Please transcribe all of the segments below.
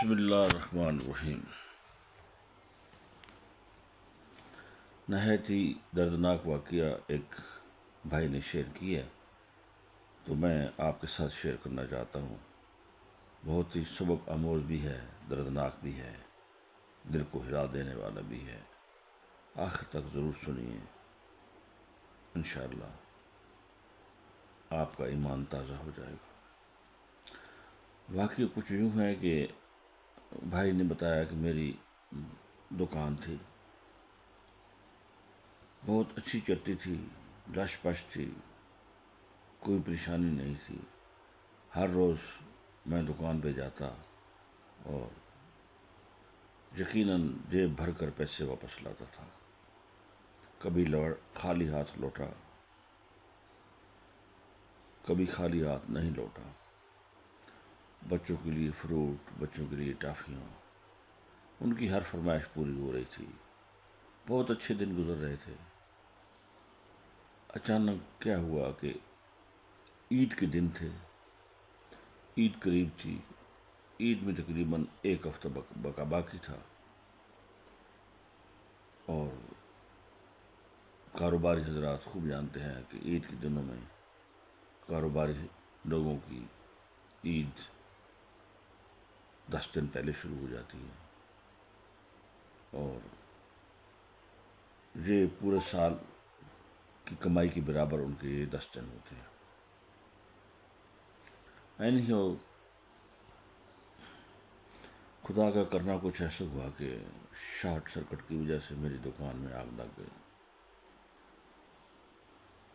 بسم اللہ الرحمن الرحیم۔ نہایت ہی دردناک واقعہ ایک بھائی نے شیئر کیا تو میں آپ کے ساتھ شیئر کرنا چاہتا ہوں۔ بہت ہی سبق آموز بھی ہے، دردناک بھی ہے، دل کو ہلا دینے والا بھی ہے۔ آخر تک ضرور سنیے، انشاءاللہ آپ کا ایمان تازہ ہو جائے گا۔ واقعہ کچھ یوں ہے کہ بھائی نے بتایا کہ میری دکان تھی، بہت اچھی چلتی تھی، لش پش تھی، کوئی پریشانی نہیں تھی۔ ہر روز میں دکان پہ جاتا اور یقیناً جیب بھر کر پیسے واپس لاتا تھا، کبھی خالی ہاتھ لوٹا، کبھی خالی ہاتھ نہیں لوٹا۔ بچوں کے لیے فروٹ، بچوں کے لیے ٹافیاں، ان کی ہر فرمائش پوری ہو رہی تھی، بہت اچھے دن گزر رہے تھے۔ اچانک کیا ہوا کہ عید کے دن تھے، عید قریب تھی، عید میں تقریباً ایک ہفتہ باقی تھا، اور کاروباری حضرات خوب جانتے ہیں کہ عید کے دنوں میں کاروباری لوگوں کی عید 10 دن پہلے شروع ہو جاتی ہے، اور یہ پورے سال کی کمائی کے برابر ان کے یہ 10 دن ہوتے ہیں۔ خدا کا کرنا کچھ ایسا ہوا کہ شارٹ سرکٹ کی وجہ سے میری دکان میں آگ لگ گئی۔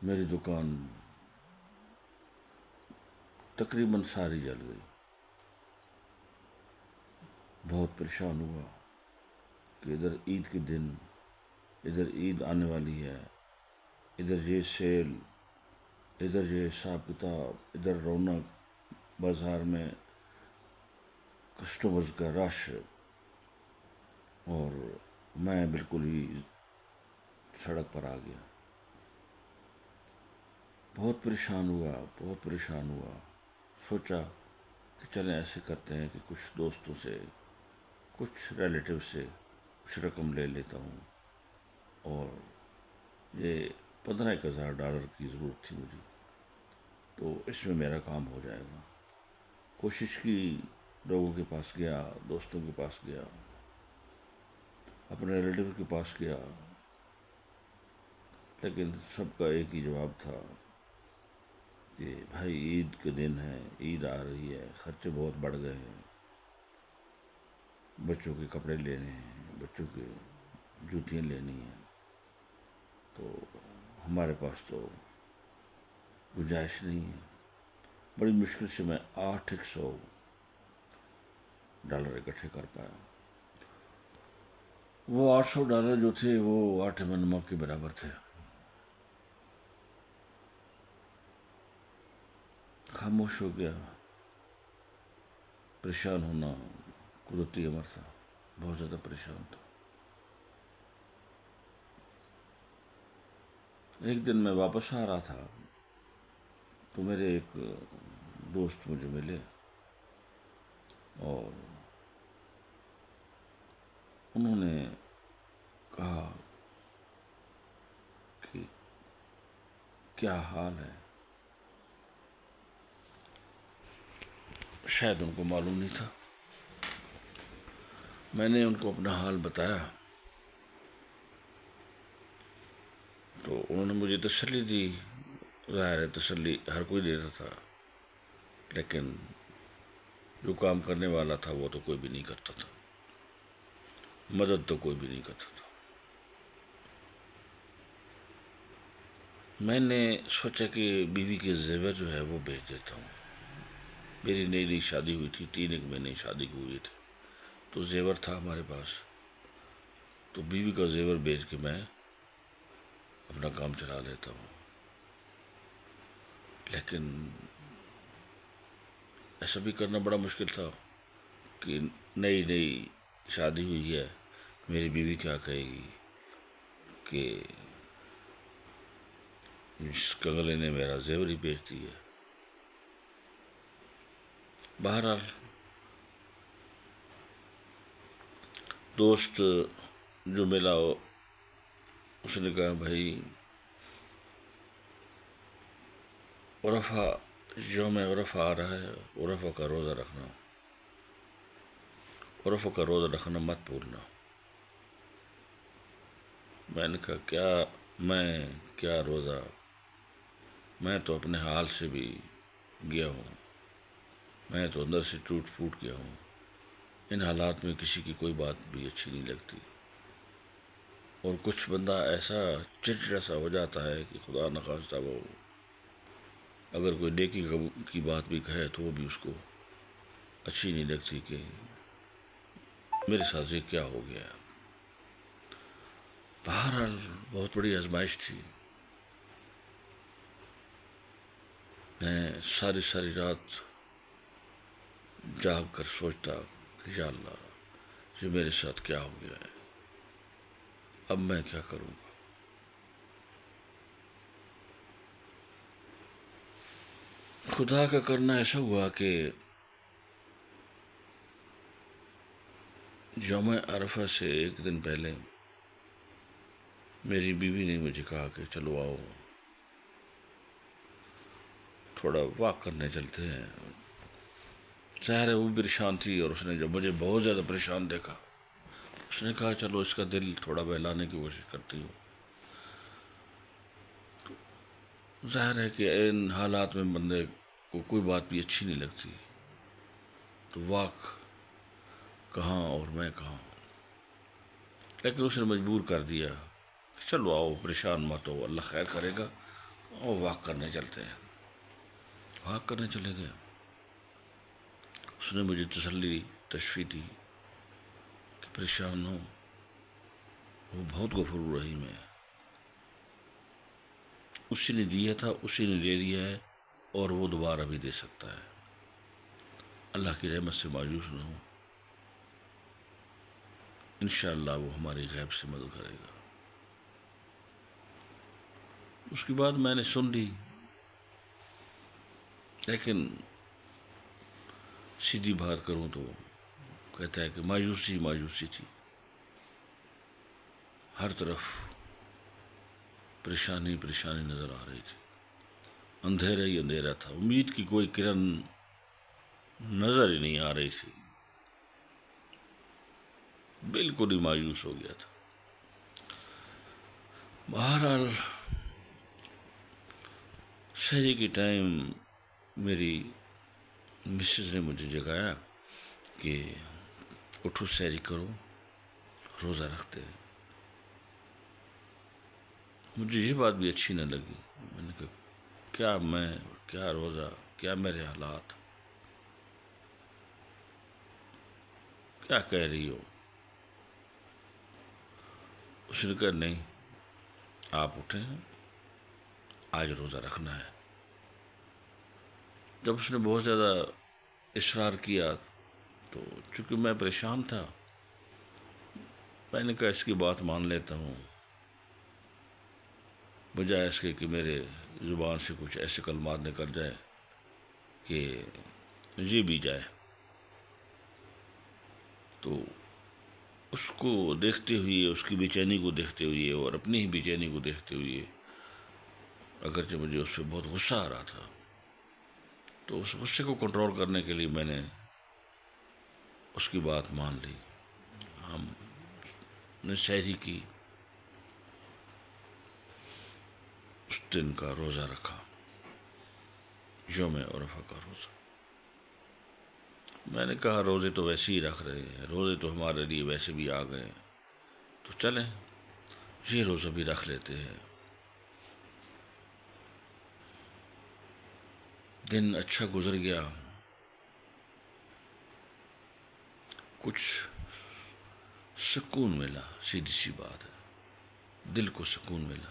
میری دکان تقریباً ساری جل گئی۔ بہت پریشان ہوا کہ ادھر عید کے دن، ادھر عید آنے والی ہے، ادھر یہ سیل، ادھر یہ حساب کتاب، ادھر رونق، بازار میں کسٹمرز کا رش، اور میں بالکل ہی سڑک پر آ گیا۔ بہت پریشان ہوا، سوچا کہ چلیں ایسے کرتے ہیں کہ کچھ دوستوں سے، کچھ ریلیٹیو سے کچھ رقم لے لیتا ہوں، اور یہ $15,000 کی ضرورت تھی مجھے، تو اس میں میرا کام ہو جائے گا۔ کوشش کی، لوگوں کے پاس گیا، دوستوں کے پاس گیا، اپنے ریلیٹیو کے پاس گیا، لیکن سب کا ایک ہی جواب تھا کہ بھائی عید کے دن ہے، عید آ رہی ہے، خرچے بہت بڑھ گئے ہیں، بچوں کے کپڑے لینے ہیں، بچوں کے جوتیاں لینی ہیں، تو ہمارے پاس تو گنجائش نہیں ہے۔ بڑی مشکل سے میں $800 اکٹھے کر پایا۔ وہ $800 جو تھے وہ 8 نمک کے برابر تھے۔ خاموش ہو گیا۔ پریشان ہونا قدرتی امر تھا، بہت زیادہ پریشان تھا۔ ایک دن میں واپس آ رہا تھا تو میرے ایک دوست مجھے ملے، اور انہوں نے کہا کہ کیا حال ہے؟ شاید ان کو معلوم نہیں تھا۔ میں نے ان کو اپنا حال بتایا تو انہوں نے مجھے تسلی دی۔ ظاہر ہے تسلی ہر کوئی دیتا تھا، لیکن جو کام کرنے والا تھا وہ تو کوئی بھی نہیں کرتا تھا، مدد تو کوئی بھی نہیں کرتا تھا۔ میں نے سوچا کہ بیوی کے زیور جو ہے وہ بیچ دیتا ہوں۔ میری نئی شادی ہوئی تھی، 3 مہینے شادی کو ہوئے تھے، تو زیور تھا ہمارے پاس، تو بیوی کا زیور بیچ کے میں اپنا کام چلا لیتا ہوں۔ لیکن ایسا بھی کرنا بڑا مشکل تھا کہ نئی شادی ہوئی ہے، میری بیوی کیا کہے گی کہ اس کنگلے نے میرا زیور ہی بیچ دیا۔ بہرحال دوست جو ملا اس نے کہا بھائی عرفہ، یوم عرفہ آ رہا ہے، عرفہ کا روزہ رکھنا، عرفہ کا روزہ رکھنا مت بھولنا۔ میں نے کہا کیا روزہ، میں تو اپنے حال سے بھی گیا ہوں، میں تو اندر سے ٹوٹ پھوٹ گیا ہوں، ان حالات میں کسی کی کوئی بات بھی اچھی نہیں لگتی، اور کچھ بندہ ایسا چڑچڑا سا ہو جاتا ہے کہ خدا نخواستہ وہ اگر کوئی نیکی کی بات بھی کہے تو وہ بھی اس کو اچھی نہیں لگتی کہ میرے ساتھ یہ کیا ہو گیا۔ بہرحال بہت بڑی آزمائش تھی۔ میں ساری رات جاگ کر سوچتا کہ یا اللہ یہ میرے ساتھ کیا ہو گیا ہے، اب میں کیا کروں گا۔ خدا کا کرنا ایسا ہوا کہ یوم عرفہ سے ایک دن پہلے میری بیوی نے مجھے کہا کہ چلو آؤ تھوڑا واک کرنے چلتے ہیں۔ ظاہر ہے وہ پریشان تھی، اور اس نے جب مجھے بہت زیادہ پریشان دیکھا اس نے کہا چلو اس کا دل تھوڑا بہلانے کی کوشش کرتی ہوں۔ ظاہر ہے کہ ان حالات میں بندے کو کوئی بات بھی اچھی نہیں لگتی، تو واک کہاں اور میں کہاں، لیکن اس نے مجبور کر دیا کہ چلو آؤ پریشان مت ہو، اللہ خیر کرے گا، اور واک کرنے چلتے ہیں۔ واک کرنے چلے گئے۔ اس نے مجھے تشفی دی کہ پریشان ہو، وہ بہت غفور رحیم ہے، اسی نے دیا تھا اسی نے لے لیا ہے، اور وہ دوبارہ بھی دے سکتا ہے۔ اللہ کی رحمت سے مایوس نہ ہو، انشاءاللہ وہ ہماری غیب سے مدد کرے گا۔ اس کی بات میں نے سن لی، لیکن سیدھی بات کروں تو کہتا ہے کہ مایوسی تھی، ہر طرف پریشانی نظر آ رہی تھی، اندھیرا ہی اندھیرا تھا، امید کی کوئی کرن نظر ہی نہیں آ رہی تھی، بالکل ہی مایوس ہو گیا تھا۔ بہرحال سحری کے ٹائم میری مسز نے مجھے جگایا کہ اٹھو سحری کرو، روزہ رکھتے ہیں۔ مجھے یہ بات بھی اچھی نہ لگی، میں نے کہا کیا روزہ، کیا میرے حالات، کیا کہہ رہی ہو۔ اس نے کہا نہیں آپ اٹھیں، آج روزہ رکھنا ہے۔ جب اس نے بہت زیادہ اصرار کیا تو چونکہ میں پریشان تھا، میں نے کہا اس کی بات مان لیتا ہوں، بجائے اس کے کہ میرے زبان سے کچھ ایسے کلمات نکل جائے کہ یہ بھی جائے۔ تو اس کو دیکھتے ہوئے، اس کی بے چینی کو دیکھتے ہوئے اور اپنی ہی بے چینی کو دیکھتے ہوئے، اگرچہ مجھے اس پہ بہت غصہ آ رہا تھا، تو اس غصے کو کنٹرول کرنے کے لیے میں نے اس کی بات مان لی۔ ہم نے سحری کی، اس دن کا روزہ رکھا، یوم عرفہ کا روزہ۔ میں نے کہا روزے تو ویسے ہی رکھ رہے ہیں، روزے تو ہمارے لیے ویسے بھی آ گئے ہیں، تو چلیں یہ روزہ بھی رکھ لیتے ہیں۔ دن اچھا گزر گیا، کچھ سکون ملا، سیدھی سی بات ہے، دل کو سکون ملا۔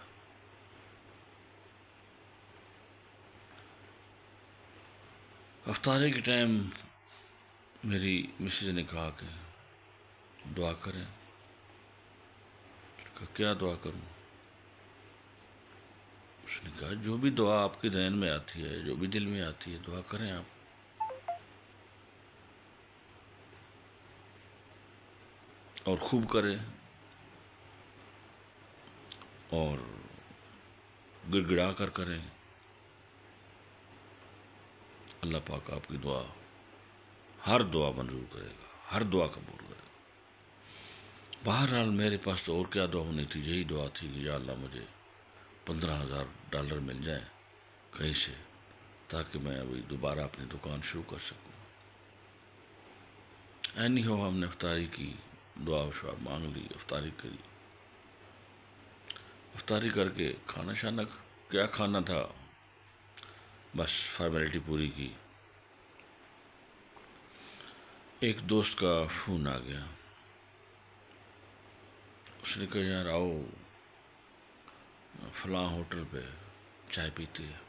افطاری کے ٹائم میری مسز نے کہا کہ دعا کریں۔ کہا کیا دعا کروں؟ اس نے کہا جو بھی دعا آپ کے ذہن میں آتی ہے، جو بھی دل میں آتی ہے، دعا کریں آپ۔ اور خوب کریں اور گڑ گڑا کر کریں. اللہ پاک آپ کی دعا، ہر دعا منظور کرے گا، ہر دعا قبول کرے گا. بہرحال میرے پاس تو اور کیا دعا ہونی تھی، یہی دعا تھی کہ یا اللہ مجھے $15,000 مل جائیں کہیں سے، تاکہ میں ابھی دوبارہ اپنی دکان شروع کر سکوں. اینی ہو ہم نے افطاری کی، دعا شعا مانگ لی، افطاری کری. افطاری کر کے کھانا شانا کیا کھانا تھا، بس فارمیلٹی پوری کی. ایک دوست کا فون آ گیا. اس نے کہا یار آؤ فلاں ہوٹل پہ چائے پیتے ہیں.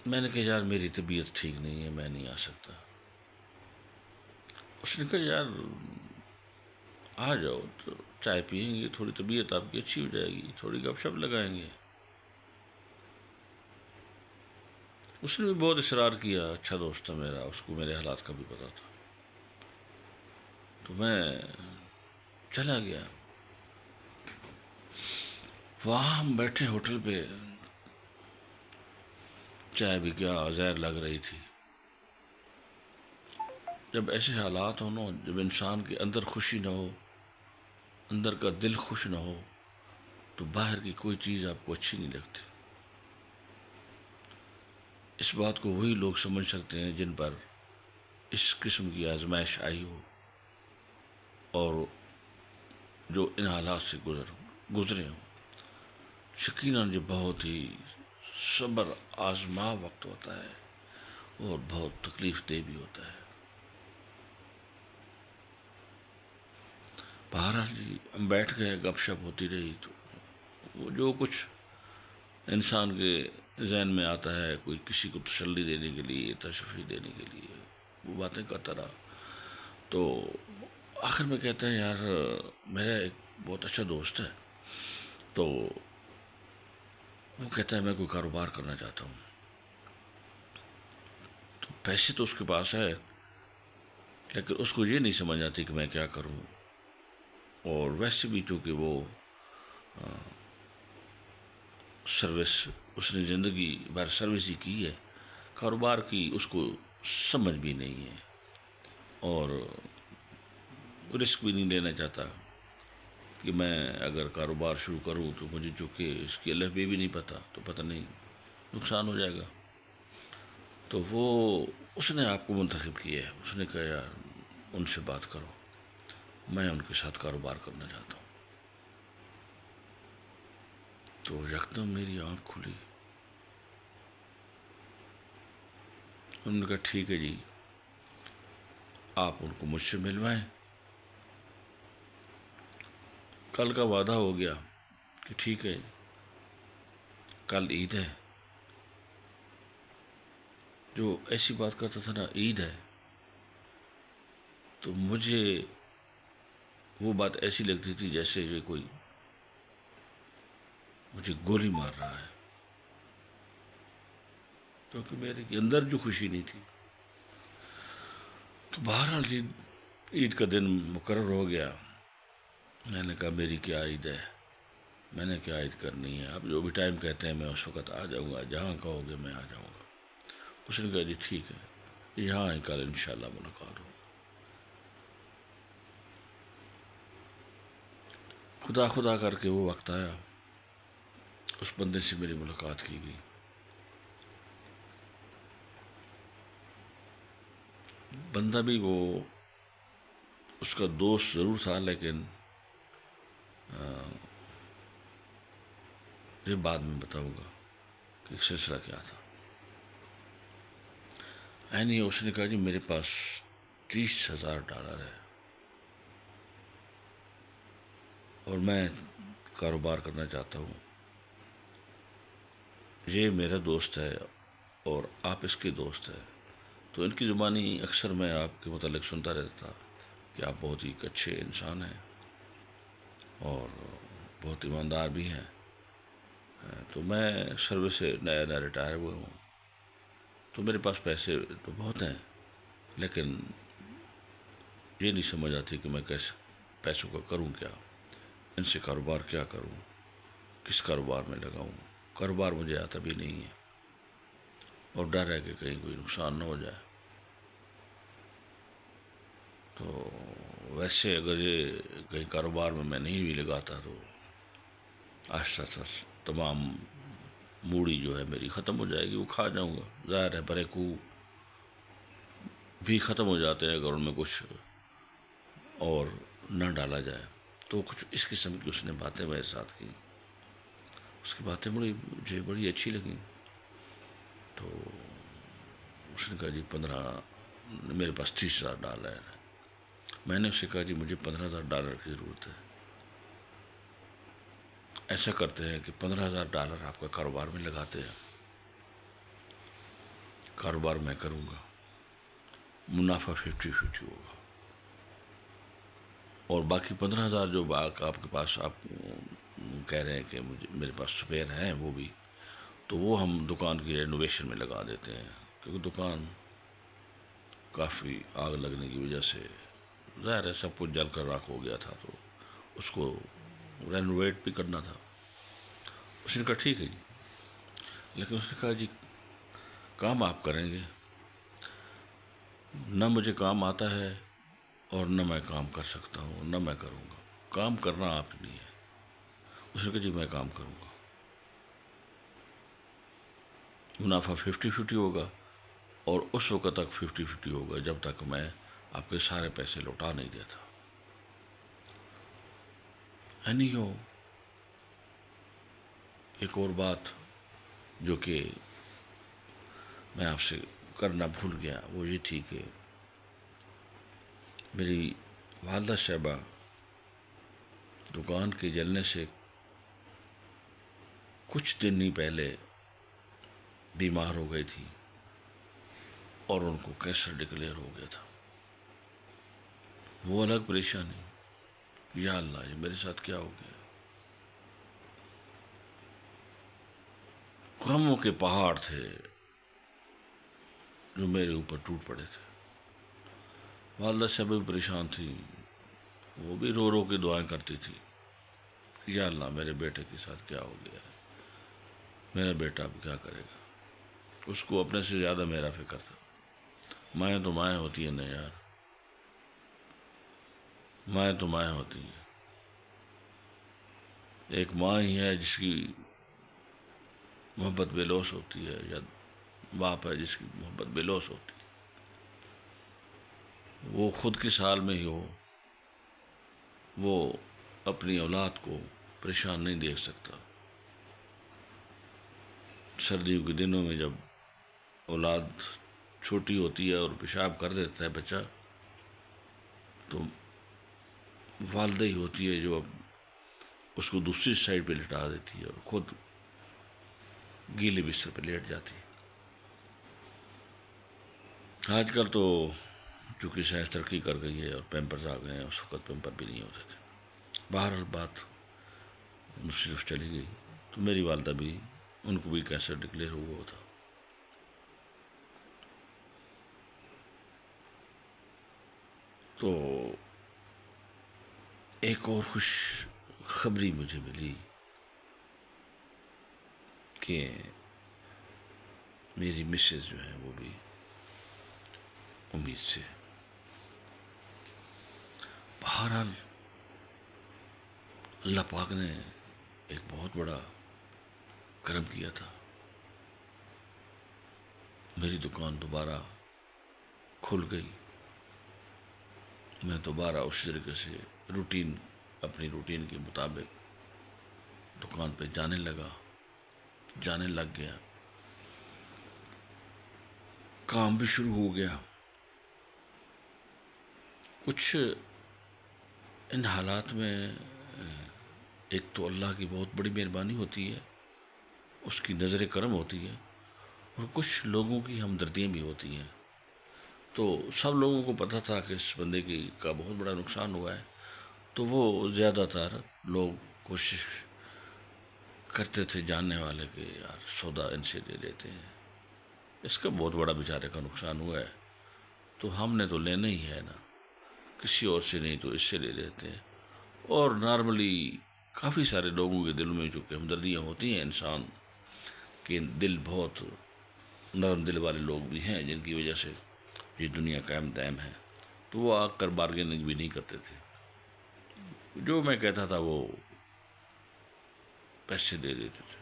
میں نے کہا یار میری طبیعت ٹھیک نہیں ہے، میں نہیں آ سکتا. اس نے کہا یار آ جاؤ تو چائے پئیں گے، تھوڑی طبیعت آپ کی اچھی ہو جائے گی، تھوڑی گپ شپ لگائیں گے. اس نے بھی بہت اصرار کیا، اچھا دوست تھا میرا، اس کو میرے حالات کا بھی پتہ تھا. تو میں چلا گیا. وہاں ہم بیٹھے ہوٹل پہ، چائے بھی کیا زہر لگ رہی تھی. جب ایسے حالات ہوں نا، جب انسان کے اندر خوشی نہ ہو، اندر کا دل خوش نہ ہو، تو باہر کی کوئی چیز آپ کو اچھی نہیں لگتی. اس بات کو وہی لوگ سمجھ سکتے ہیں جن پر اس قسم کی آزمائش آئی ہو اور جو ان حالات سے گزرے ہوں. یقیناً یہ بہت ہی صبر آزما وقت ہوتا ہے اور بہت تکلیف دہ بھی ہوتا ہے. بہرحال جی ہم بیٹھ گئے، گپ شپ ہوتی رہی. تو وہ جو کچھ انسان کے ذہن میں آتا ہے، کوئی کسی کو تسلی دینے کے لیے، تشفی دینے کے لیے، وہ باتیں کرتا رہا. تو آخر میں کہتے ہیں یار میرا ایک بہت اچھا دوست ہے، تو وہ کہتا ہے میں کوئی کاروبار کرنا چاہتا ہوں. تو پیسے تو اس کے پاس ہے، لیکن اس کو یہ نہیں سمجھ آتی کہ میں کیا کروں. اور ویسے بھی چونکہ وہ سروس، اس نے زندگی بھر سروس ہی کی ہے، کاروبار کی اس کو سمجھ بھی نہیں ہے، اور رسک بھی نہیں لینا چاہتا کہ میں اگر کاروبار شروع کروں تو مجھے چونکہ اس کی الف بھی نہیں پتہ، تو پتہ نہیں نقصان ہو جائے گا. تو وہ اس نے آپ کو منتخب کیا ہے. اس نے کہا یار ان سے بات کرو، میں ان کے ساتھ کاروبار کرنا چاہتا ہوں. تو یکدم میری آنکھ کھلی. انہوں نے کہا ٹھیک ہے جی، آپ ان کو مجھ سے ملوائیں. کل کا وعدہ ہو گیا کہ ٹھیک ہے کل عید ہے. جو ایسی بات کرتا تھا نا عید ہے، تو مجھے وہ بات ایسی لگتی تھی جیسے یہ کوئی مجھے گولی مار رہا ہے، کیونکہ میرے کے اندر جو خوشی نہیں تھی. تو بہرحال جی عید کا دن مقرر ہو گیا. میں نے کہا میری کیا عید ہے، میں نے کیا عید کرنی ہے، آپ جو بھی ٹائم کہتے ہیں میں اس وقت آ جاؤں گا، جہاں کہو گے میں آ جاؤں گا. اس نے کہا جی ٹھیک ہے، یہاں ہی کل انشاءاللہ ملاقات ہو. خدا خدا کر کے وہ وقت آیا، اس بندے سے میری ملاقات کی گئی. بندہ بھی وہ اس کا دوست ضرور تھا، لیکن یہ بعد میں بتاؤں گا کہ سلسلہ کیا تھا. نہیں اس نے کہا جی میرے پاس $30,000 ہے اور میں کاروبار کرنا چاہتا ہوں. یہ میرا دوست ہے اور آپ اس کے دوست ہیں. تو ان کی زبانی اکثر میں آپ کے متعلق سنتا رہتا تھا کہ آپ بہت ہی اچھے انسان ہیں اور بہت ایماندار بھی ہیں. تو میں سروس سے نیا نیا ریٹائر ہوا ہوں، تو میرے پاس پیسے تو بہت ہیں، لیکن یہ نہیں سمجھ آتی کہ میں کیسے پیسوں کا کروں کیا، ان سے کاروبار کیا کروں، کس کاروبار میں لگاؤں۔ کاروبار مجھے آتا بھی نہیں ہے، اور ڈر ہے کہ کہیں کوئی نقصان نہ ہو جائے۔ تو ویسے اگر یہ کہیں کاروبار میں نہیں بھی لگاتا تو آہستہ آہستہ تمام موڑی جو ہے میری ختم ہو جائے گی، وہ کھا جاؤں گا۔ ظاہر ہے برے کو بھی ختم ہو جاتے ہیں اگر ان میں کچھ اور نہ ڈالا جائے۔ تو کچھ اس قسم کی اس نے باتیں میرے ساتھ کی، اس کی باتیں مجھے بڑی اچھی لگیں۔ تو اس نے کہا جی میرے پاس $30,000 ہے۔ میں نے اس سے کہا جی مجھے $15,000 کی ضرورت ہے۔ ایسا کرتے ہیں کہ $15,000 آپ کا کاروبار میں لگاتے ہیں، کاروبار میں کروں گا، منافع 50-50 ہوگا، اور باقی 15,000 جو آپ کے پاس آپ کہہ رہے ہیں کہ میرے پاس سپیئر ہیں وہ بھی، تو وہ ہم دکان کی رینوویشن میں لگا دیتے ہیں، کیونکہ دکان کافی آگ لگنے کی وجہ سے ظاہر ہے سب کچھ جل کر راکھ ہو گیا تھا، تو اس کو رینوویٹ بھی کرنا تھا۔ اس نے کہا ٹھیک ہے جی، لیکن اس نے کہا جی کام آپ کریں گے؟ نہ مجھے کام آتا ہے اور نہ میں کام کر سکتا ہوں، نہ میں کروں گا، کام کرنا آپ نہیں ہے۔ اس نے کہا جی میں کام کروں گا، منافع 50-50 ہوگا، اور اس وقت تک 50-50 ہوگا جب تک میں آپ کے سارے پیسے لوٹا نہیں دیتا۔ ایک اور بات جو کہ میں آپ سے کرنا بھول گیا وہ یہ تھی کہ میری والدہ صاحبہ دکان کے جلنے سے کچھ دن ہی پہلے بیمار ہو گئی تھی، اور ان کو کینسر ڈکلیئر ہو گیا تھا۔ وہ الگ پریشانی، یا اللہ یہ میرے ساتھ کیا ہو گیا۔ غموں کے پہاڑ تھے جو میرے اوپر ٹوٹ پڑے تھے۔ والدہ صاحب بھی پریشان تھی، وہ بھی رو رو کے دعائیں کرتی تھی، یا اللہ میرے بیٹے کے ساتھ کیا ہو گیا ہے، میرا بیٹا اب کیا کرے گا۔ اس کو اپنے سے زیادہ میرا فکر تھا۔ مائیں تو مائیں ہوتی ہیں نا یار، مائیں تو مائیں ہوتی ہیں۔ ایک ماں ہی ہے جس کی محبت بے لوث ہوتی ہے، یا باپ ہے جس کی محبت بے لوث ہوتی ہے۔ وہ خود کس حال میں ہی ہو، وہ اپنی اولاد کو پریشان نہیں دیکھ سکتا۔ سردیوں کے دنوں میں جب اولاد چھوٹی ہوتی ہے اور پیشاب کر دیتا ہے بچہ، تو والدہ ہی ہوتی ہے جو اب اس کو دوسری سائڈ پہ لٹا دیتی ہے اور خود گیلے بستر پہ لیٹ جاتی ہے۔ آج کل تو چونکہ سائنس ترقی کر گئی ہے اور پیمپرز آ گئے ہیں، اس وقت پیمپر بھی نہیں ہوتے تھے۔ بہرحال بات دوسری طرف چلی گئی، تو میری والدہ بھی، ان کو بھی کینسر ڈکلیئر ہوا تھا۔ تو ایک اور خوش خبری مجھے ملی کہ میری مسز جو ہیں وہ بھی امید سے۔ بہرحال اللہ پاک نے ایک بہت بڑا کرم کیا تھا، میری دکان دوبارہ کھل گئی، میں دوبارہ اسی طریقے سے اپنی روٹین کے مطابق دکان پہ جانے لگ گیا، کام بھی شروع ہو گیا۔ کچھ ان حالات میں ایک تو اللہ کی بہت بڑی مہربانی ہوتی ہے، اس کی نظر کرم ہوتی ہے، اور کچھ لوگوں کی ہمدردیاں بھی ہوتی ہیں۔ تو سب لوگوں کو پتہ تھا کہ اس بندے کا بہت بڑا نقصان ہوا ہے، تو وہ زیادہ تر لوگ کوشش کرتے تھے جاننے والے کہ یار سودا ان سے لے لیتے ہیں، اس کا بہت بڑا بیچارے کا نقصان ہوا ہے، تو ہم نے تو لینا ہی ہے نا، کسی اور سے نہیں تو اس سے لے لیتے ہیں. اور نارملی کافی سارے لوگوں کے دل میں جو کہ ہمدردیاں ہوتی ہیں، انسان کے دل بہت نرم دل والے لوگ بھی ہیں جن کی وجہ سے یہ دنیا قائم دائم ہے، تو وہ آ کر بارگیننگ بھی نہیں کرتے تھے. جو میں کہتا تھا وہ پیسے دے دیتے تھے.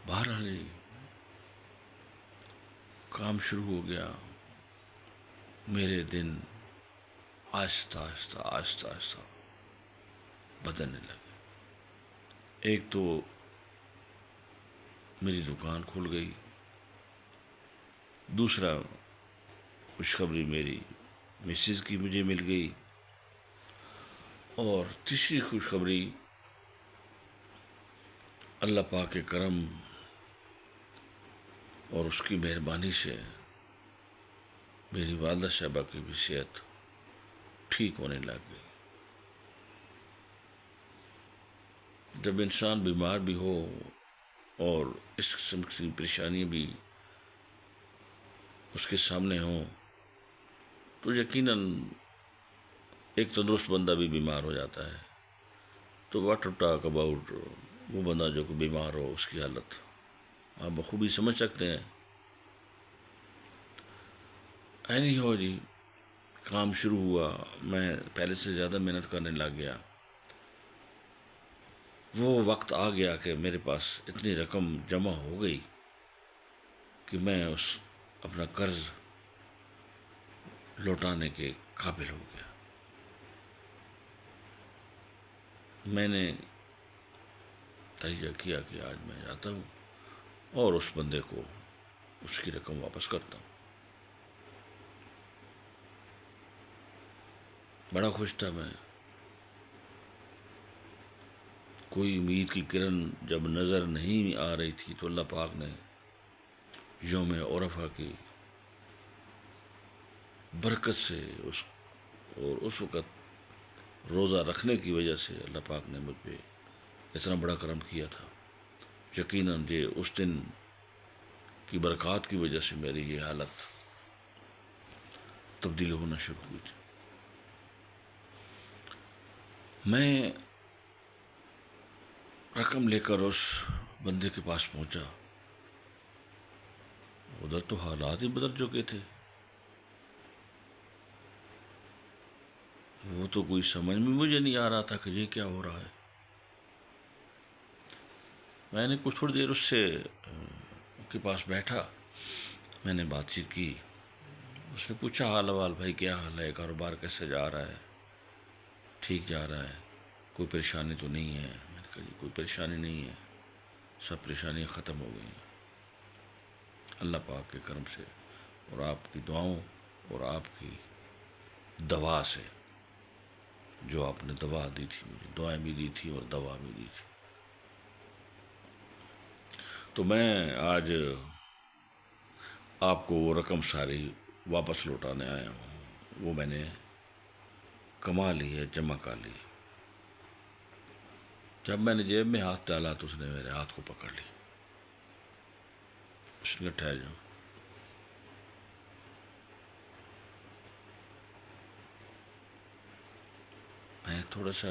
بہرحال کام شروع ہو گیا. میرے دن آہستہ آہستہ آہستہ آہستہ بدلنے لگے. ایک تو میری دکان کھل گئی، دوسرا خوشخبری میری مسز کی مجھے مل گئی، اور تیسری خوشخبری اللہ پاک کے کرم اور اس کی مہربانی سے میری والدہ صاحبہ کی بھی صحت ٹھیک ہونے لگ گئی. جب انسان بیمار بھی ہو اور اس قسم کی پریشانیاں بھی اس کے سامنے ہوں تو یقیناً ایک تندرست بندہ بھی بیمار ہو جاتا ہے. تو واٹ ٹو ٹاک اباؤٹ وہ بندہ جو کہ بیمار ہو، اس کی حالت آپ بخوبی سمجھ سکتے ہیں. اینی ہو جی، کام شروع ہوا. میں پہلے سے زیادہ محنت کرنے لگ گیا. وہ وقت آ گیا کہ میرے پاس اتنی رقم جمع ہو گئی کہ میں اپنا قرض لوٹانے کے قابل ہو گیا. میں نے تہیہ کیا کہ آج میں جاتا ہوں اور اس بندے کو اس کی رقم واپس کرتا ہوں. بڑا خوش تھا میں. کوئی امید کی کرن جب نظر نہیں آ رہی تھی تو اللہ پاک نے یوم عرفہ کی برکت سے اس وقت روزہ رکھنے کی وجہ سے اللہ پاک نے مجھ پہ اتنا بڑا کرم کیا تھا. یقیناً اس دن کی برکات کی وجہ سے میری یہ حالت تبدیل ہونا شروع ہوئی تھی. میں رقم لے کر اس بندے کے پاس پہنچا. ادھر تو حالات ہی بدل چکے تھے. وہ تو کوئی سمجھ میں مجھے نہیں آ رہا تھا کہ یہ کیا ہو رہا ہے. میں نے کچھ تھوڑی دیر اس کے پاس بیٹھا. میں نے بات چیت کی. اس نے پوچھا حال احوال، بھائی کیا حال ہے، کاروبار کیسے جا رہا ہے، ٹھیک جا رہا ہے، کوئی پریشانی تو نہیں ہے. میں نے کہا جی کوئی پریشانی نہیں ہے، سب پریشانیاں ختم ہو گئی ہیں اللہ پاک کے کرم سے اور آپ کی دعاؤں اور آپ کی دوا سے. جو آپ نے دوا دی تھی مجھے، دعائیں بھی دی تھی اور دوا بھی دی تھی. تو میں آج آپ کو وہ رقم ساری واپس لوٹانے آیا ہوں. وہ میں نے کما لی ہے، جمع کر لی. جب میں نے جیب میں ہاتھ ڈالا تو اس نے میرے ہاتھ کو پکڑ لی. اس نے ٹھہر جاؤ. میں تھوڑا سا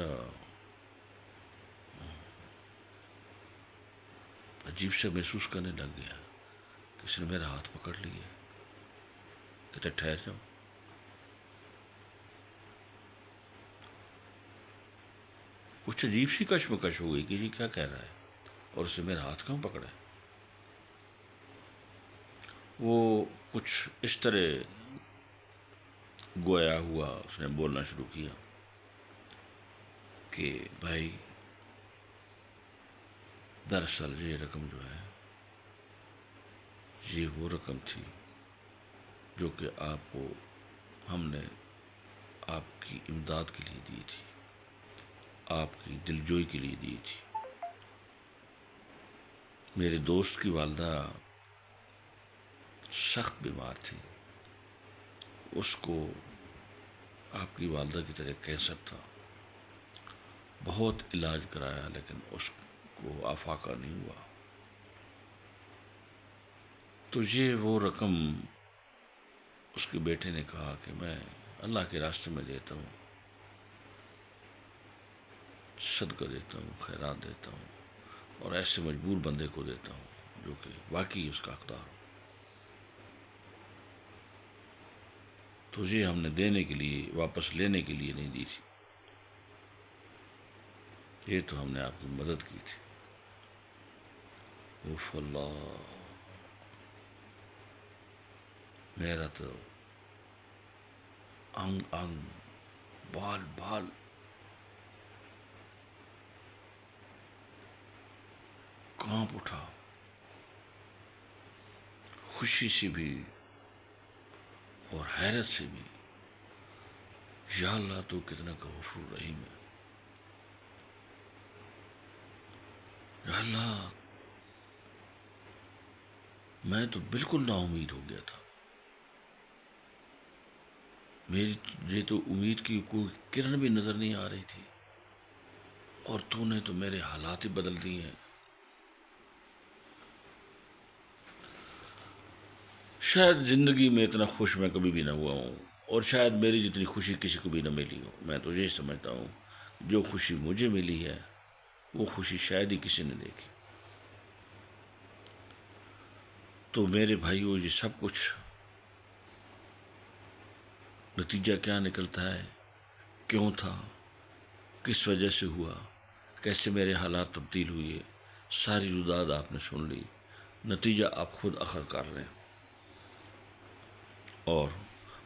عجیب سے محسوس کرنے لگ گیا. کسی نے میرا ہاتھ پکڑ لیا. کہتے ٹھہر جاؤ. کچھ عجیب سی کشمکش ہو گئی کہ یہ کیا کہہ رہا ہے اور اس نے میرا ہاتھ کیوں پکڑا ہے. وہ کچھ اس طرح گویا ہوا. اس نے بولنا شروع کیا کہ بھائی دراصل یہ رقم جو ہے یہ وہ رقم تھی جو کہ آپ کو ہم نے آپ کی امداد کے لیے دی تھی، آپ کی دلجوئی کے لیے دی تھی. میرے دوست کی والدہ سخت بیمار تھی. اس کو آپ کی والدہ کی طرح کینسر تھا. بہت علاج کرایا لیکن اس کو افاقہ نہیں ہوا. تو یہ وہ رقم اس کے بیٹے نے کہا کہ میں اللہ کے راستے میں دیتا ہوں، صدقہ دیتا ہوں، خیرات دیتا ہوں، اور ایسے مجبور بندے کو دیتا ہوں جو کہ واقعی اس کا حقدار ہو۔ تجھے ہم نے دینے کے لیے، واپس لینے کے لیے نہیں دی تھی، یہ تو ہم نے آپ کی مدد کی تھی۔ اف اللہ، میرا تو انگ انگ، بال بال کانپ اٹھا، خوشی سے بھی اور حیرت سے بھی۔ یا اللہ تو کتنا غفور رحیم ہے۔ یا اللہ، میں تو بالکل نا امید ہو گیا تھا، میری یہ تو امید کی کوئی کرن بھی نظر نہیں آ رہی تھی، اور تو نے تو میرے حالات ہی بدل دیے ہیں۔ شاید زندگی میں اتنا خوش میں کبھی بھی نہ ہوا ہوں، اور شاید میری جتنی خوشی کسی کو بھی نہ ملی ہو۔ میں تو یہ سمجھتا ہوں جو خوشی مجھے ملی ہے وہ خوشی شاید ہی کسی نے دیکھی۔ تو میرے بھائیو، یہ سب کچھ نتیجہ کیا نکلتا ہے، کیوں تھا، کس وجہ سے ہوا، کیسے میرے حالات تبدیل ہوئے، ساری روداد آپ نے سن لی۔ نتیجہ آپ خود اخذ کر لیں اور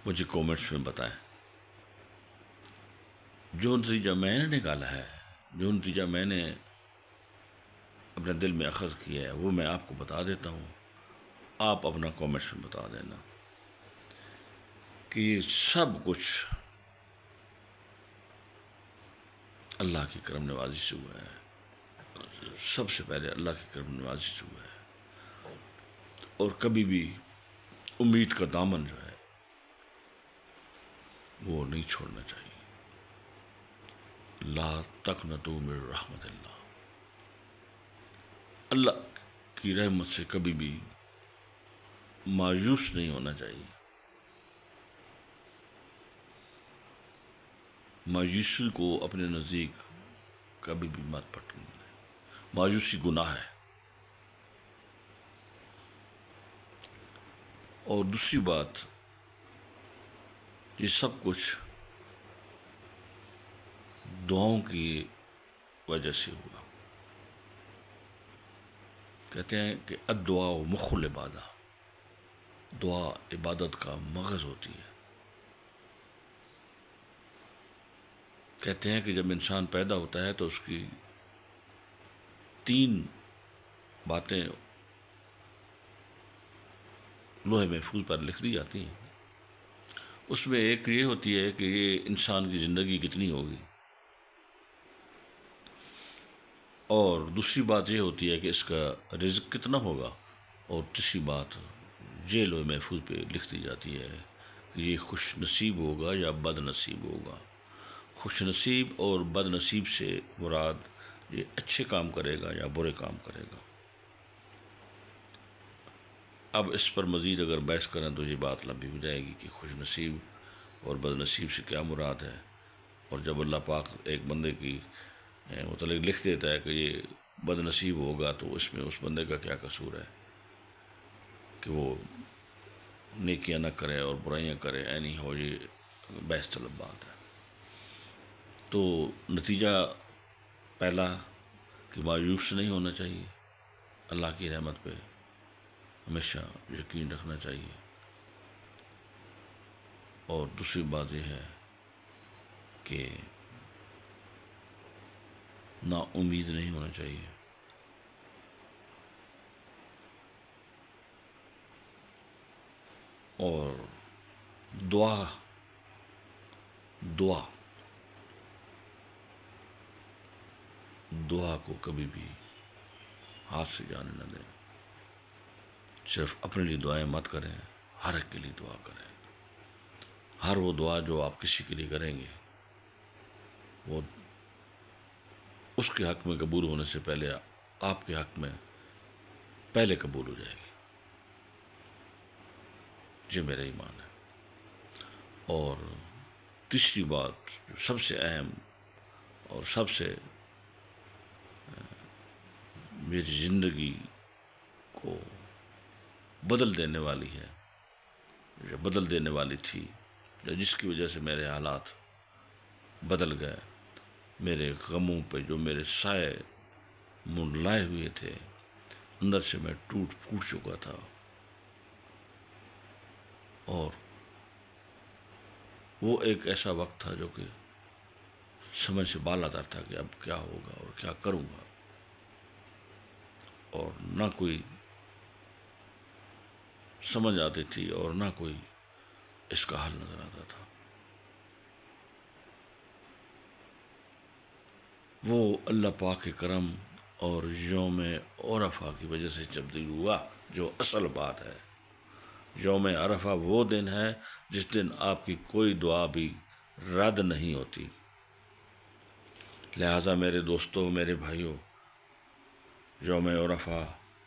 مجھے کومنٹس میں بتائیں۔ جو نتیجہ میں نے نکالا ہے، جو نتیجہ میں نے اپنے دل میں اخذ کیا ہے، وہ میں آپ کو بتا دیتا ہوں، آپ اپنا کومنٹس میں بتا دینا کہ یہ سب کچھ اللہ کی کرم نوازی سے ہوا ہے۔ سب سے پہلے اللہ کی کرم نوازی سے ہوا ہے، اور کبھی بھی امید کا دامن جو ہے وہ نہیں چھوڑنا چاہیے۔ لا تقنطوا من رحمت اللہ، اللہ کی رحمت سے کبھی بھی مایوس نہیں ہونا چاہیے۔ مایوسی کو اپنے نزدیک کبھی بھی مت پٹکنے دیں، مایوسی گناہ ہے۔ اور دوسری بات، یہ سب کچھ دعاؤں کی وجہ سے ہوا۔ کہتے ہیں کہ الدعاء مخ العبادہ، دعا عبادت کا مغز ہوتی ہے۔ کہتے ہیں کہ جب انسان پیدا ہوتا ہے تو اس کی 3 باتیں لوح محفوظ پر لکھ دی جاتی ہیں۔ اس میں ایک یہ ہوتی ہے کہ یہ انسان کی زندگی کتنی ہوگی، اور دوسری بات یہ ہوتی ہے کہ اس کا رزق کتنا ہوگا، اور تیسری بات یہ لوح محفوظ پہ لکھ دی جاتی ہے کہ یہ خوش نصیب ہوگا یا بد نصیب ہوگا۔ خوش نصیب اور بد نصیب سے مراد یہ اچھے کام کرے گا یا برے کام کرے گا۔ اب اس پر مزید اگر بحث کریں تو یہ بات لمبی ہو جائے گی کہ خوش نصیب اور بد نصیب سے کیا مراد ہے، اور جب اللہ پاک ایک بندے کی متعلق لکھ دیتا ہے کہ یہ بد نصیب ہوگا تو اس میں اس بندے کا کیا قصور ہے کہ وہ نیکیاں نہ کرے اور برائیاں کرے، نہیں ہو، یہ بحث طلب بات ہے۔ تو نتیجہ پہلا کہ مایوس نہیں ہونا چاہیے، اللہ کی رحمت پہ ہمیشہ یقین رکھنا چاہیے، اور دوسری بات یہ ہے کہ نا امید نہیں ہونا چاہیے، اور دعا کو کبھی بھی ہاتھ سے جانے نہ دیں۔ صرف اپنے لیے دعائیں مت کریں، ہر ایک کے لیے دعا کریں۔ ہر وہ دعا جو آپ کسی کے لیے کریں گے وہ اس کے حق میں قبول ہونے سے پہلے آپ کے حق میں پہلے قبول ہو جائے گی۔ یہ میرا ایمان ہے۔ اور تیسری بات جو سب سے اہم اور سب سے میری زندگی کو بدل دینے والی ہے، جو بدل دینے والی تھی، جس کی وجہ سے میرے حالات بدل گئے، میرے غموں پہ جو میرے سائے منڈلائے ہوئے تھے، اندر سے میں ٹوٹ پھوٹ چکا تھا، اور وہ ایک ایسا وقت تھا جو کہ سمجھ سے بالا تر تھا کہ اب کیا ہوگا اور کیا کروں گا، اور نہ کوئی سمجھ آتی تھی اور نہ کوئی اس کا حل نظر آتا تھا۔ وہ اللہ پاک کے کرم اور یوم عرفہ کی وجہ سے تبدیل ہوا، جو اصل بات ہے۔ یوم عرفہ وہ دن ہے جس دن آپ کی کوئی دعا بھی رد نہیں ہوتی۔ لہٰذا میرے دوستوں، میرے بھائیوں، یوم عرفہ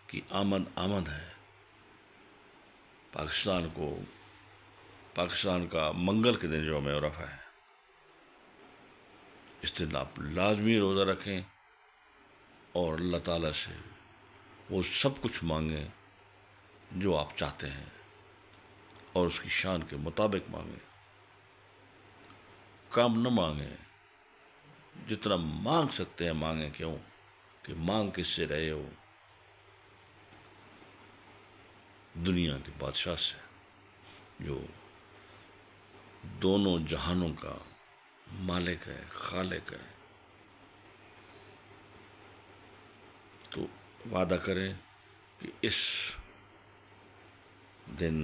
کی آمد ہے۔ پاکستان کا منگل کے دن یوم عرفہ ہے۔ اس دن آپ لازمی روزہ رکھیں اور اللہ تعالیٰ سے وہ سب کچھ مانگیں جو آپ چاہتے ہیں، اور اس کی شان کے مطابق مانگیں۔ کم نہ مانگیں، جتنا مانگ سکتے ہیں مانگیں۔ کیوں کہ مانگ کس سے رہے ہو؟ دنیا کے بادشاہ سے، جو دونوں جہانوں کا مالک ہے، خالق ہے۔ تو وعدہ کریں کہ اس دن،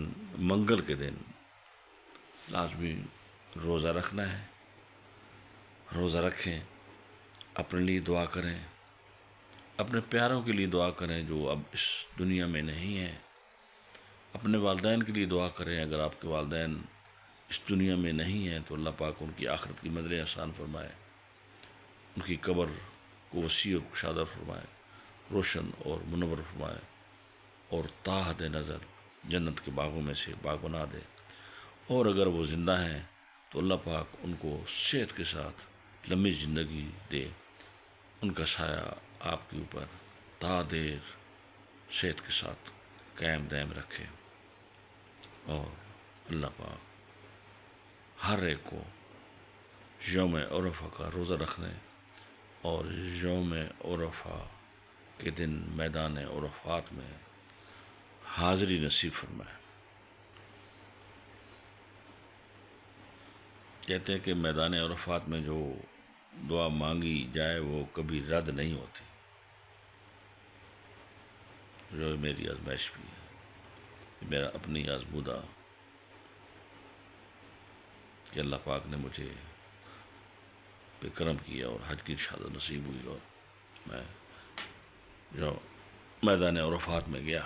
منگل کے دن، لازمی روزہ رکھنا ہے۔ روزہ رکھیں، اپنے لیے دعا کریں، اپنے پیاروں کے لیے دعا کریں جو اب اس دنیا میں نہیں ہیں، اپنے والدین کے لیے دعا کریں۔ اگر آپ کے والدین اس دنیا میں نہیں ہیں تو اللہ پاک ان کی آخرت کی منزلیں آسان فرمائے، ان کی قبر کو وسیع اور کشادہ فرمائے، روشن اور منور فرمائے، اور تا حد نظر جنت کے باغوں میں سے ایک باغ بنا دے۔ اور اگر وہ زندہ ہیں تو اللہ پاک ان کو صحت کے ساتھ لمبی زندگی دے، ان کا سایہ آپ کے اوپر تا دیر صحت کے ساتھ قائم دائم رکھے، اور اللہ پاک ہر ایک کو یوم عرفہ کا روزہ رکھنے اور یوم عرفہ کے دن میدان عرفات میں حاضری نصیب فرمائے۔ کہتے ہیں کہ میدان عرفات میں جو دعا مانگی جائے وہ کبھی رد نہیں ہوتی۔ جو میری آزمائش بھی ہے، میرا اپنی آزمودہ کہ اللہ پاک نے مجھے پہ کرم کیا اور حج کی شہادت نصیب ہوئی، اور میں جو میدان عرفات میں گیا۔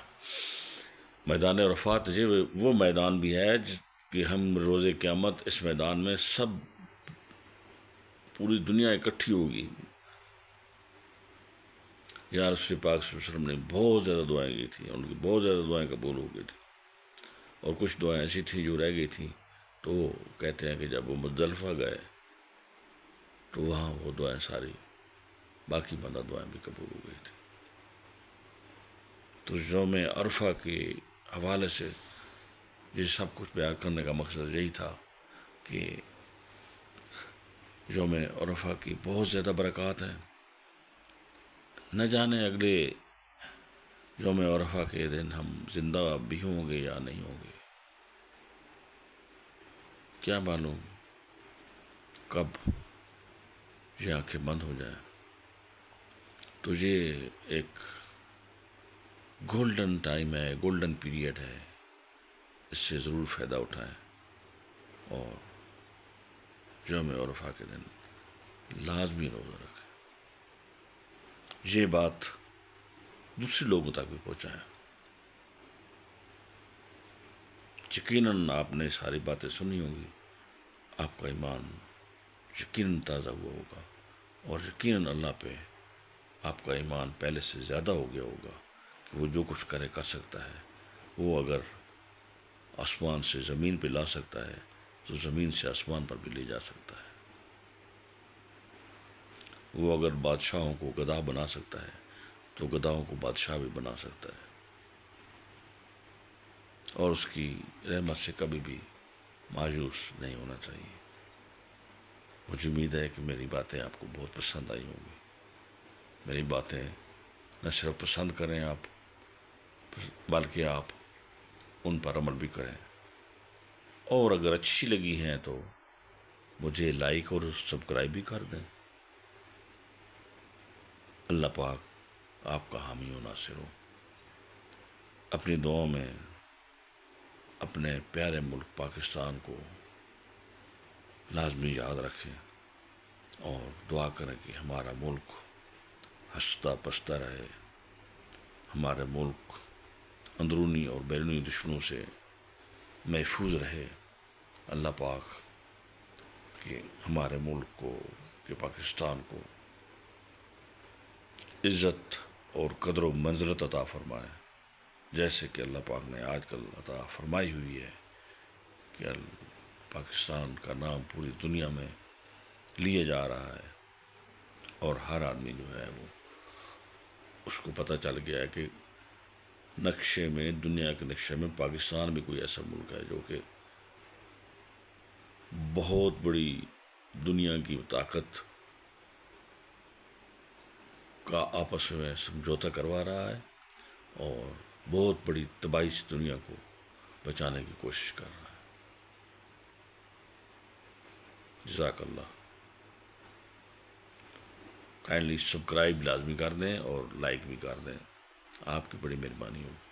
میدان عرفات وہ میدان بھی ہے کہ ہم روز قیامت اس میدان میں سب پوری دنیا اکٹھی ہوگی۔ یا رسول پاک صلی اللہ علیہ وسلم نے بہت زیادہ دعائیں کی تھیں، ان کی بہت زیادہ دعائیں قبول ہو گئی تھیں، اور کچھ دعائیں ایسی تھیں جو رہ گئی تھیں۔ تو وہ کہتے ہیں کہ جب وہ مزدلفہ گئے تو وہاں وہ دعائیں ساری باقی بندہ دعائیں بھی قبول ہو گئی تھیں۔ تو یوم عرفہ کے حوالے سے یہ سب کچھ بیان کرنے کا مقصد یہی تھا کہ یوم عرفہ کی بہت زیادہ برکات ہیں۔ نہ جانے اگلے یوم عرفہ کے دن ہم زندہ بھی ہوں گے یا نہیں ہوں گے، کیا معلوم کب یہ آنکھیں بند ہو جائیں۔ تو یہ ایک گولڈن ٹائم ہے، گولڈن پیریڈ ہے، اس سے ضرور فائدہ اٹھائیں، اور یوم عرفہ کے دن لازمی روزہ رکھیں۔ یہ بات دوسرے لوگوں تک بھی پہنچائیں۔ یقیناً آپ نے ساری باتیں سنی ہوں گی، آپ کا ایمان یقیناً تازہ ہوا ہوگا، اور یقیناً اللہ پہ آپ کا ایمان پہلے سے زیادہ ہو گیا ہوگا کہ وہ جو کچھ کر سکتا ہے، وہ اگر آسمان سے زمین پہ لا سکتا ہے تو زمین سے آسمان پر بھی لے جا سکتا ہے۔ وہ اگر بادشاہوں کو گدھا بنا سکتا ہے تو گدھاؤں کو بادشاہ بھی بنا سکتا ہے، اور اس کی رحمت سے کبھی بھی مایوس نہیں ہونا چاہیے۔ مجھے امید ہے کہ میری باتیں آپ کو بہت پسند آئی ہوں گی۔ میری باتیں نہ صرف پسند کریں آپ، بلکہ آپ ان پر عمل بھی کریں، اور اگر اچھی لگی ہیں تو مجھے لائک اور سبسکرائب بھی کر دیں۔ اللہ پاک آپ کا حامی و ناصر ہو۔ اپنی دعاؤں میں اپنے پیارے ملک پاکستان کو لازمی یاد رکھیں، اور دعا کریں کہ ہمارا ملک ہنستا پستا رہے، ہمارا ملک اندرونی اور بیرونی دشمنوں سے محفوظ رہے۔ اللہ پاک کہ ہمارے ملک کو، کہ پاکستان کو عزت اور قدر و منزلت عطا فرمائے، جیسے کہ اللہ پاک نے آج کل عطا فرمائی ہوئی ہے، کہ پاکستان کا نام پوری دنیا میں لیا جا رہا ہے، اور ہر آدمی جو ہے وہ اس کو پتہ چل گیا ہے کہ نقشے میں، دنیا کے نقشے میں پاکستان بھی کوئی ایسا ملک ہے جو کہ بہت بڑی دنیا کی طاقت کا آپس میں سمجھوتا کروا رہا ہے، اور بہت بڑی تباہی سے دنیا کو بچانے کی کوشش کر رہا ہے۔ جزاک اللہ۔ کائنڈلی سبسکرائب لازمی کر دیں اور لائک بھی کر دیں، آپ کی بڑی مہربانی ہوگی۔